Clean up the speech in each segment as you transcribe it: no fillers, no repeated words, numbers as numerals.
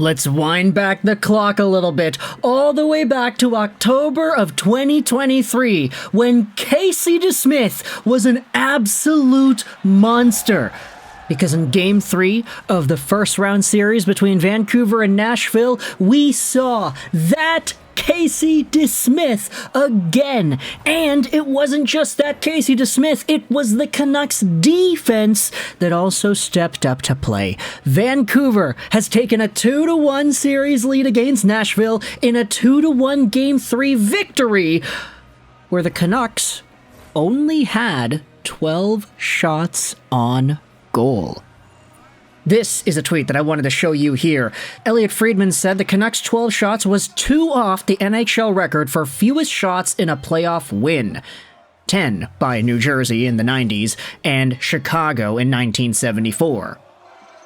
Let's wind back the clock a little bit, all the way back to October of 2023, when Casey DeSmith was an absolute monster. Because in Game 3 of the first round series between Vancouver and Nashville, we saw that Casey DeSmith again. And it wasn't just that Casey DeSmith, it was the Canucks defense that also stepped up to play. Vancouver has taken a 2-1 series lead against Nashville in a 2-1 Game 3 victory, where the Canucks only had 12 shots on goal. This is a tweet that I wanted to show you here. Elliot Friedman said the Canucks' 12 shots was 2 off the NHL record for fewest shots in a playoff win. 10 by New Jersey in the 90s and Chicago in 1974.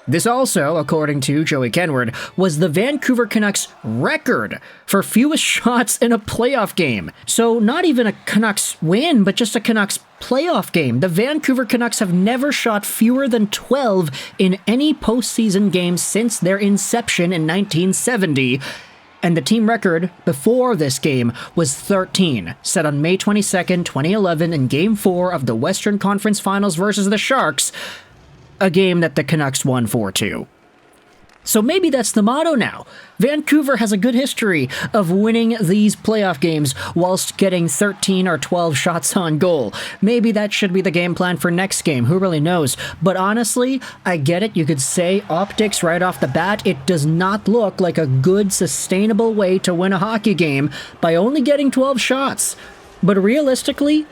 This also, according to Joey Kenward, was the Vancouver Canucks' record for fewest shots in a playoff game. So not even a Canucks win, but just a Canucks playoff game. The Vancouver Canucks have never shot fewer than 12 in any postseason game since their inception in 1970. And the team record before this game was 13, set on May 22nd, 2011 in Game 4 of the Western Conference Finals versus the Sharks, a game that the Canucks won 4-2. So maybe that's the motto now. Vancouver has a good history of winning these playoff games whilst getting 13 or 12 shots on goal. Maybe that should be the game plan for next game, who really knows? But honestly, I get it, you could say optics right off the bat, it does not look like a good, sustainable way to win a hockey game by only getting 12 shots. But realistically,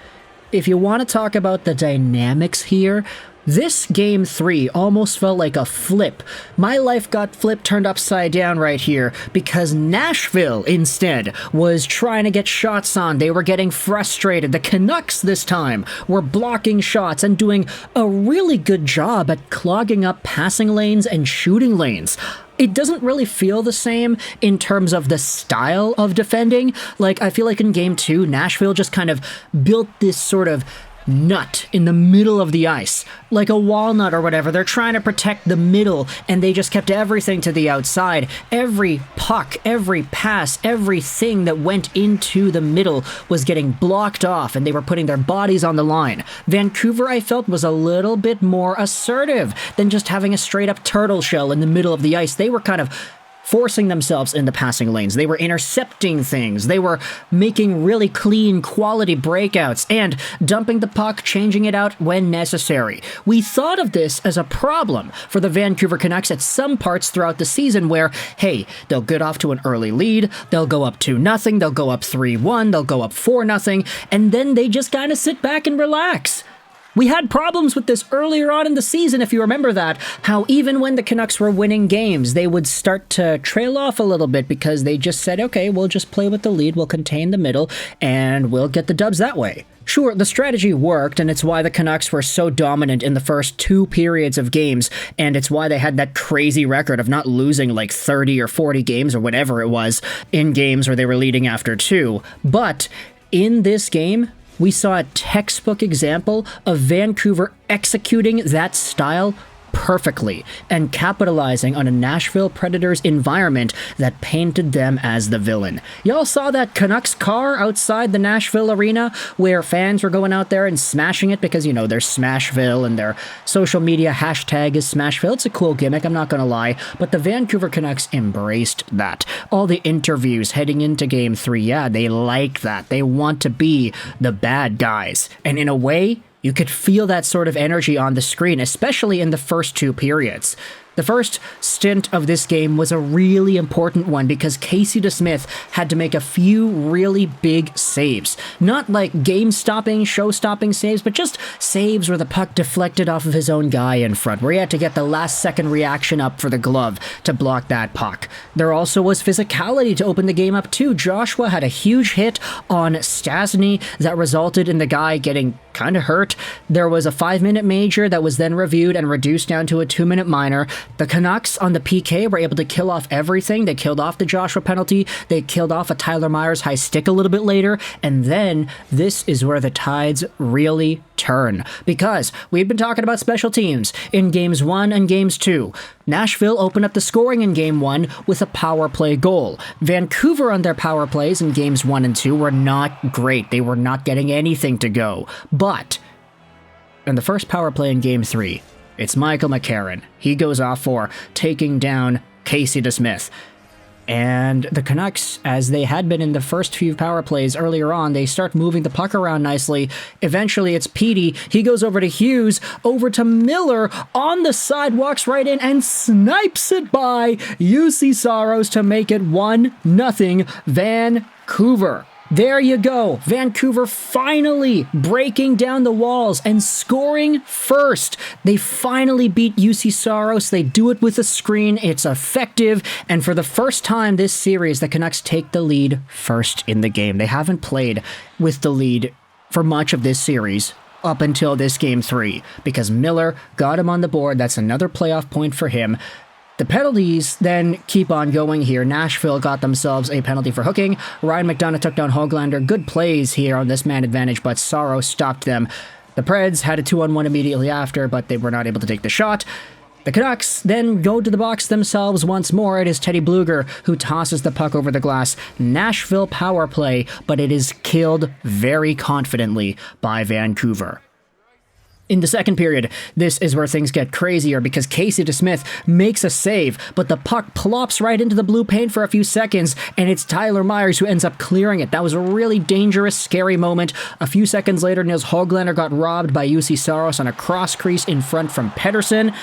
if you want to talk about the dynamics here, this Game 3 almost felt like a flip. My life got flipped, turned upside down right here, because Nashville, instead, was trying to get shots on. They were getting frustrated. The Canucks, this time, were blocking shots and doing a really good job at clogging up passing lanes and shooting lanes. It doesn't really feel the same in terms of the style of defending. Like, I feel like in Game 2, Nashville just kind of built this sort of nut in the middle of the ice, like a walnut or whatever. They're trying to protect the middle, and they just kept everything to the outside. Every puck, every pass, everything that went into the middle was getting blocked off, and they were putting their bodies on the line. Vancouver, I felt, was a little bit more assertive than just having a straight-up turtle shell in the middle of the ice. They were kind of forcing themselves into passing lanes. They were intercepting things. They were making really clean, quality breakouts and dumping the puck, changing it out when necessary. We thought of this as a problem for the Vancouver Canucks at some parts throughout the season where, hey, they'll get off to an early lead, they'll go up 2-0, they'll go up 3-1, they'll go up 4-0, and then they just kind of sit back and relax. We had problems with this earlier on in the season, if you remember that, how even when the Canucks were winning games, they would start to trail off a little bit because they just said, okay, we'll just play with the lead, we'll contain the middle, and we'll get the dubs that way. Sure, the strategy worked, and it's why the Canucks were so dominant in the first 2 periods of games, and it's why they had that crazy record of not losing like 30 or 40 games or whatever it was in games where they were leading after 2. But in this game, we saw a textbook example of Vancouver executing that style perfectly and capitalizing on a Nashville Predators environment that painted them as the villain. Y'all saw that Canucks car outside the Nashville arena where fans were going out there and smashing it because, you know, they're Smashville and their social media hashtag is Smashville. It's a cool gimmick, I'm not gonna lie, but the Vancouver Canucks embraced that. All the interviews heading into Game 3, yeah, they like that. They want to be the bad guys. And in a way, you could feel that sort of energy on the screen, especially in the first 2 periods. The first stint of this game was a really important one because Casey DeSmith had to make a few really big saves. Not like game-stopping, show-stopping saves, but just saves where the puck deflected off of his own guy in front, where he had to get the last-second reaction up for the glove to block that puck. There also was physicality to open the game up too. Joshua had a huge hit on Stastny that resulted in the guy getting kind of hurt. There was a 5-minute major that was then reviewed and reduced down to a 2-minute minor. The Canucks on the PK were able to kill off everything. They killed off the Joshua penalty. They killed off a Tyler Myers high stick a little bit later. And then this is where the tides really turn. Because we've been talking about special teams in games 1 and games 2. Nashville opened up the scoring in game 1 with a power play goal. Vancouver on their power plays in games 1 and 2 were not great. They were not getting anything to go. But in the first power play in game 3, it's Michael McCarron. He goes off for taking down Casey DeSmith. And the Canucks, as they had been in the first few power plays earlier on, they start moving the puck around nicely. Eventually, it's Petey. He goes over to Hughes, over to Miller, on the side, walks right in, and snipes it by Juuse Saros to make it 1-0 Vancouver. There you go. Vancouver finally breaking down the walls and scoring first. They finally beat Juuse Saros. They do it with a screen. It's effective. And for the first time this series, the Canucks take the lead first in the game. They haven't played with the lead for much of this series up until this game 3 because Miller got him on the board. That's another playoff point for him. The penalties then keep on going here. Nashville got themselves a penalty for hooking. Ryan McDonagh took down Höglander. Good plays here on this man advantage, but Saros stopped them. The Preds had a 2-on-1 immediately after, but they were not able to take the shot. The Canucks then go to the box themselves once more. It is Teddy Blueger who tosses the puck over the glass. Nashville power play, but it is killed very confidently by Vancouver. In the second period, this is where things get crazier because Casey DeSmith makes a save, but the puck plops right into the blue paint for a few seconds, and it's Tyler Myers who ends up clearing it. That was a really dangerous, scary moment. A few seconds later, Nils Höglander got robbed by Juuse Saros on a cross crease in front from Pettersson.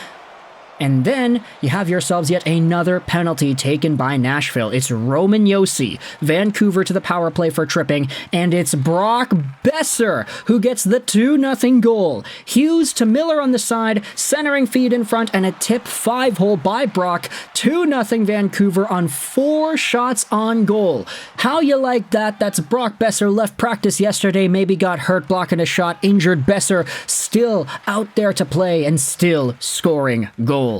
And then you have yourselves yet another penalty taken by Nashville. It's Roman Josi, Vancouver to the power play for tripping, and it's Brock Boeser who gets the 2-0 goal. Hughes to Miller on the side, centering feed in front, and a tip 5-hole by Brock. 2-0 Vancouver on 4 shots on goal. How you like that? That's Brock Boeser, left practice yesterday, maybe got hurt blocking a shot, injured Boeser, still out there to play and still scoring goals.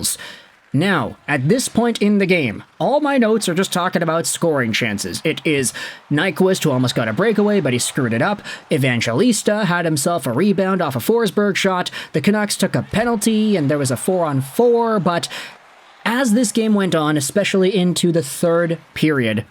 Now, at this point in the game, all my notes are just talking about scoring chances. It is Nyquist who almost got a breakaway, but he screwed it up. Evangelista had himself a rebound off a Forsberg shot. The Canucks took a penalty, and there was a 4-on-4, but as this game went on, especially into the third period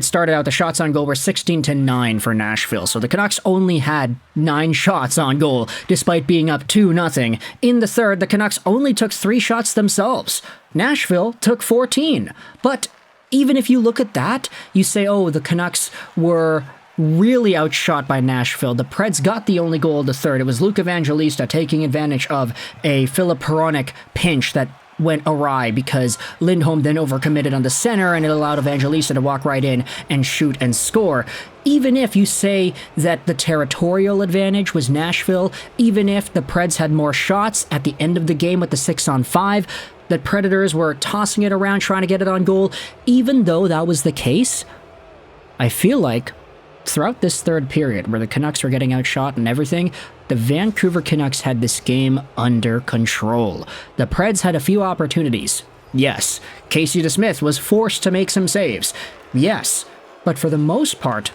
started out, the shots on goal were 16-9 for Nashville, so the Canucks only had 9 shots on goal, despite being up 2-0. In the third, the Canucks only took 3 shots themselves. Nashville took 14. But even if you look at that, you say, oh, the Canucks were really outshot by Nashville. The Preds got the only goal of the third. It was Luke Evangalista taking advantage of a Filip Hronek pinch that went awry because Lindholm then overcommitted on the center and it allowed Evangelista to walk right in and shoot and score. Even if you say that the territorial advantage was Nashville, even if the Preds had more shots at the end of the game with the 6-on-5, the Predators were tossing it around trying to get it on goal, even though that was the case, I feel like throughout this third period where the Canucks were getting outshot and everything, the Vancouver Canucks had this game under control. The Preds had a few opportunities. Yes, Casey DeSmith was forced to make some saves. Yes, but for the most part,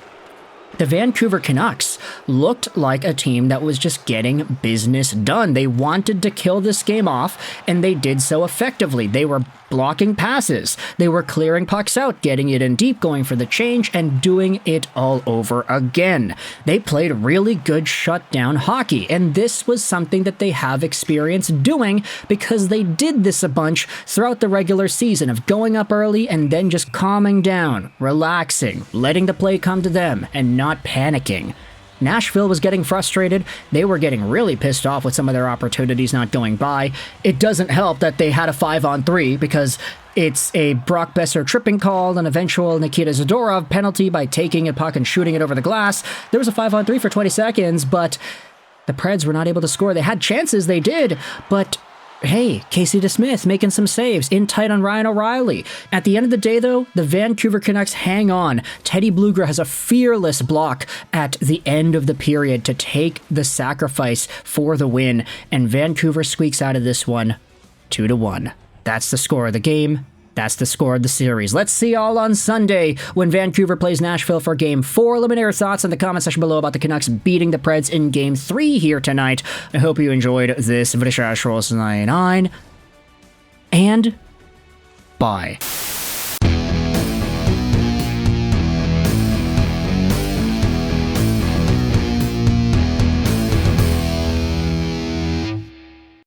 the Vancouver Canucks looked like a team that was just getting business done. They wanted to kill this game off, and they did so effectively. They were blocking passes. They were clearing pucks out, getting it in deep, going for the change, and doing it all over again. They played really good shutdown hockey, and this was something that they have experience doing because they did this a bunch throughout the regular season of going up early and then just calming down, relaxing, letting the play come to them, and not panicking. Nashville was getting frustrated. They were getting really pissed off with some of their opportunities not going by. It doesn't help that they had a 5-on-3 because it's a Brock Boeser tripping call, an eventual Nikita Zadorov penalty by taking a puck and shooting it over the glass. There was a 5-on-3 for 20 seconds, but the Preds were not able to score. They had chances, they did, but hey, Casey DeSmith making some saves, in tight on Ryan O'Reilly. At the end of the day, though, the Vancouver Canucks hang on. Teddy Blueger has a fearless block at the end of the period to take the sacrifice for the win, and Vancouver squeaks out of this one 2-1. That's the score of the game. That's the score of the series. Let's see all on Sunday when Vancouver plays Nashville for Game 4. Let me know your thoughts in the comment section below about the Canucks beating the Preds in Game 3 here tonight. I hope you enjoyed this video. And bye.